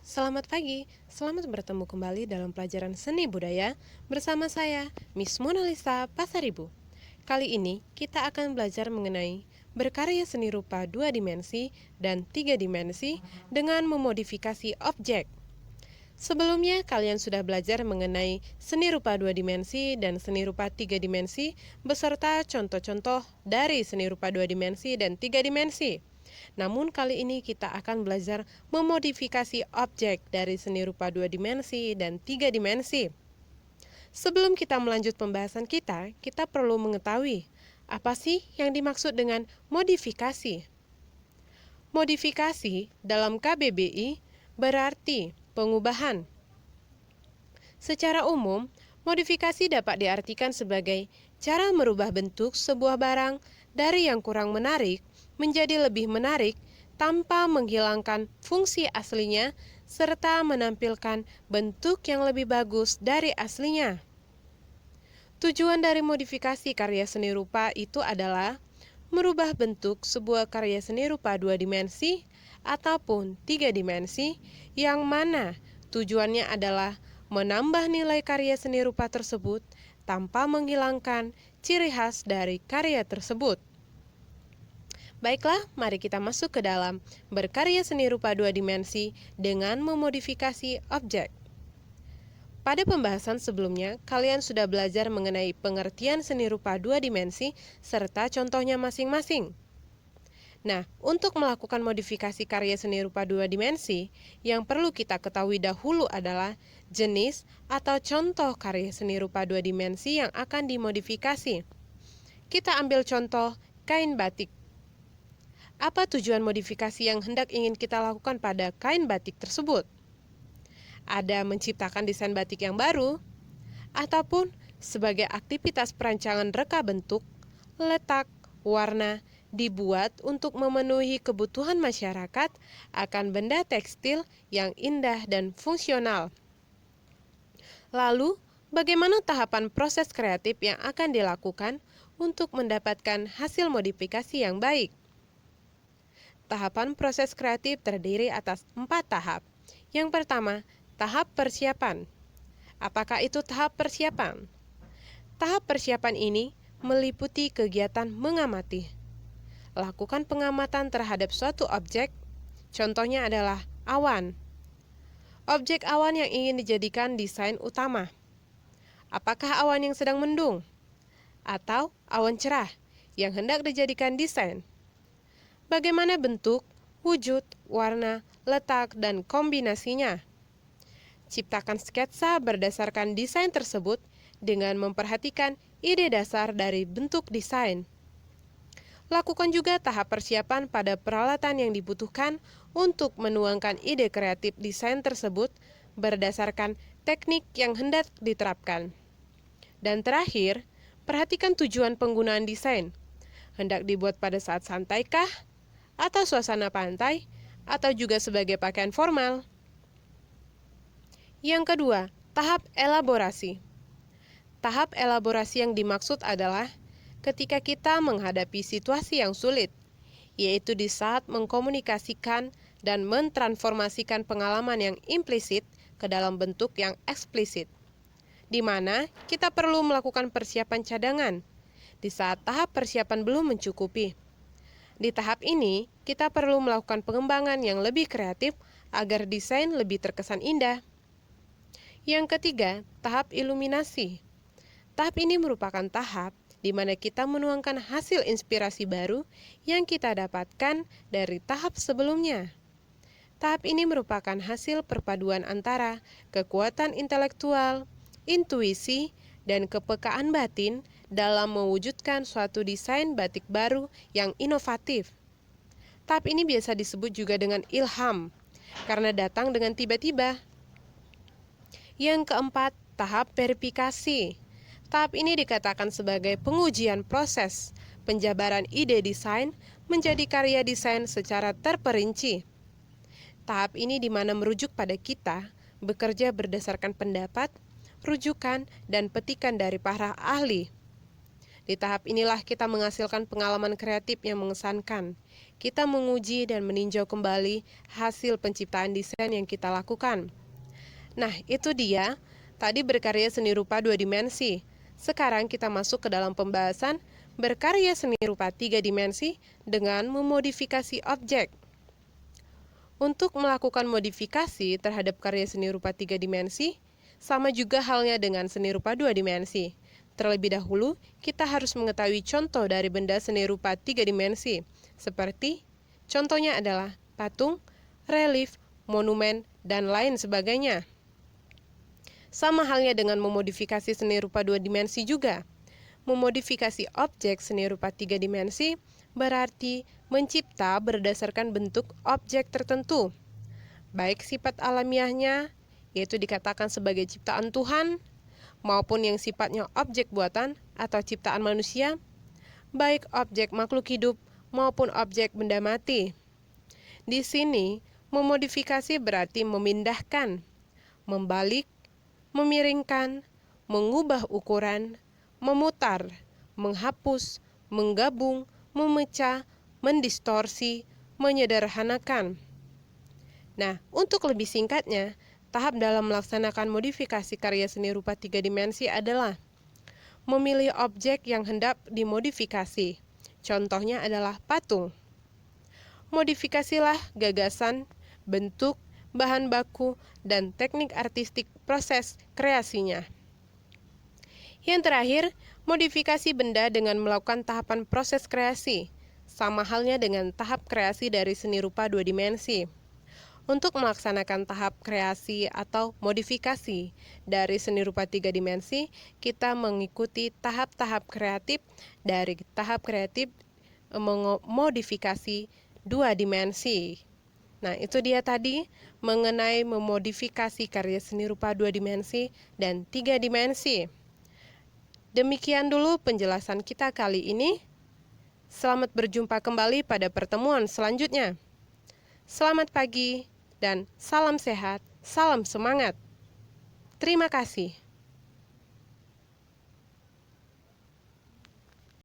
Selamat pagi, selamat bertemu kembali dalam pelajaran seni budaya bersama saya, Miss Mona Lisa Pasaribu. Kali ini kita akan belajar mengenai berkarya seni rupa 2 dimensi dan 3 dimensi dengan memodifikasi objek. Sebelumnya kalian sudah belajar mengenai seni rupa 2 dimensi dan seni rupa 3 dimensi beserta contoh-contoh dari seni rupa 2 dimensi dan 3 dimensi. Namun kali ini kita akan belajar memodifikasi objek dari seni rupa 2 dimensi dan 3 dimensi. Sebelum kita melanjut pembahasan kita perlu mengetahui apa sih yang dimaksud dengan modifikasi. Modifikasi dalam KBBI berarti pengubahan. Secara umum, modifikasi dapat diartikan sebagai cara merubah bentuk sebuah barang dari yang kurang menarik menjadi lebih menarik tanpa menghilangkan fungsi aslinya serta menampilkan bentuk yang lebih bagus dari aslinya. Tujuan dari modifikasi karya seni rupa itu adalah merubah bentuk sebuah karya seni rupa 2 dimensi ataupun 3 dimensi yang mana tujuannya adalah menambah nilai karya seni rupa tersebut tanpa menghilangkan ciri khas dari karya tersebut. Baiklah, mari kita masuk ke dalam berkarya seni rupa 2 dimensi dengan memodifikasi objek. Pada pembahasan sebelumnya, kalian sudah belajar mengenai pengertian seni rupa 2 dimensi serta contohnya masing-masing. Nah, untuk melakukan modifikasi karya seni rupa 2 dimensi, yang perlu kita ketahui dahulu adalah jenis atau contoh karya seni rupa 2 dimensi yang akan dimodifikasi. Kita ambil contoh kain batik. Apa tujuan modifikasi yang hendak ingin kita lakukan pada kain batik tersebut? Ada menciptakan desain batik yang baru, ataupun sebagai aktivitas perancangan reka bentuk, letak, warna, dibuat untuk memenuhi kebutuhan masyarakat akan benda tekstil yang indah dan fungsional. Lalu, bagaimana tahapan proses kreatif yang akan dilakukan untuk mendapatkan hasil modifikasi yang baik? Tahapan proses kreatif terdiri atas 4 tahap. Yang pertama, tahap persiapan. Apakah itu tahap persiapan? Tahap persiapan ini meliputi kegiatan mengamati. Lakukan pengamatan terhadap suatu objek, contohnya adalah awan. Objek awan yang ingin dijadikan desain utama. Apakah awan yang sedang mendung? Atau awan cerah yang hendak dijadikan desain? Bagaimana bentuk, wujud, warna, letak, dan kombinasinya? Ciptakan sketsa berdasarkan desain tersebut dengan memperhatikan ide dasar dari bentuk desain. Lakukan juga tahap persiapan pada peralatan yang dibutuhkan untuk menuangkan ide kreatif desain tersebut berdasarkan teknik yang hendak diterapkan. Dan terakhir, perhatikan tujuan penggunaan desain. Hendak dibuat pada saat santaikah, atau suasana pantai, atau juga sebagai pakaian formal? Yang kedua, tahap elaborasi. Tahap elaborasi yang dimaksud adalah ketika kita menghadapi situasi yang sulit, yaitu di saat mengkomunikasikan dan mentransformasikan pengalaman yang implisit ke dalam bentuk yang eksplisit, di mana kita perlu melakukan persiapan cadangan di saat tahap persiapan belum mencukupi. Di tahap ini, kita perlu melakukan pengembangan yang lebih kreatif agar desain lebih terkesan indah. Yang ketiga, tahap iluminasi. Tahap ini merupakan tahap di mana kita menuangkan hasil inspirasi baru yang kita dapatkan dari tahap sebelumnya. Tahap ini merupakan hasil perpaduan antara kekuatan intelektual, intuisi, dan kepekaan batin dalam mewujudkan suatu desain batik baru yang inovatif. Tahap ini biasa disebut juga dengan ilham, karena datang dengan tiba-tiba. Yang keempat, tahap verifikasi. Tahap ini dikatakan sebagai pengujian proses penjabaran ide desain menjadi karya desain secara terperinci. Tahap ini di mana merujuk pada kita bekerja berdasarkan pendapat, rujukan, dan petikan dari para ahli. Di tahap inilah kita menghasilkan pengalaman kreatif yang mengesankan. Kita menguji dan meninjau kembali hasil penciptaan desain yang kita lakukan. Nah, itu dia. Tadi berkarya seni rupa 2 dimensi. Sekarang kita masuk ke dalam pembahasan berkarya seni rupa 3 dimensi dengan memodifikasi objek. Untuk melakukan modifikasi terhadap karya seni rupa 3 dimensi, sama juga halnya dengan seni rupa 2 dimensi. Terlebih dahulu, kita harus mengetahui contoh dari benda seni rupa 3 dimensi, seperti contohnya adalah patung, relief, monumen, dan lain sebagainya. Sama halnya dengan memodifikasi seni rupa 2 dimensi juga. Memodifikasi objek seni rupa 3 dimensi berarti mencipta berdasarkan bentuk objek tertentu, baik sifat alamiahnya, yaitu dikatakan sebagai ciptaan Tuhan, maupun yang sifatnya objek buatan atau ciptaan manusia, baik objek makhluk hidup maupun objek benda mati. Di sini, memodifikasi berarti memindahkan, membalik, memiringkan, mengubah ukuran, memutar, menghapus, menggabung, memecah, mendistorsi, menyederhanakan. Nah, untuk lebih singkatnya, tahap dalam melaksanakan modifikasi karya seni rupa 3 dimensi adalah memilih objek yang hendak dimodifikasi. Contohnya adalah patung. Modifikasilah gagasan, bentuk, bahan baku, dan teknik artistik proses kreasinya. Yang terakhir, modifikasi benda dengan melakukan tahapan proses kreasi, sama halnya dengan tahap kreasi dari seni rupa 2 dimensi. Untuk melaksanakan tahap kreasi atau modifikasi dari seni rupa 3 dimensi, kita mengikuti tahap-tahap kreatif dari tahap kreatif modifikasi 2 dimensi. Nah, itu dia tadi mengenai memodifikasi karya seni rupa 2 dimensi dan 3 dimensi. Demikian dulu penjelasan kita kali ini. Selamat berjumpa kembali pada pertemuan selanjutnya. Selamat pagi. Dan salam sehat, salam semangat. Terima kasih.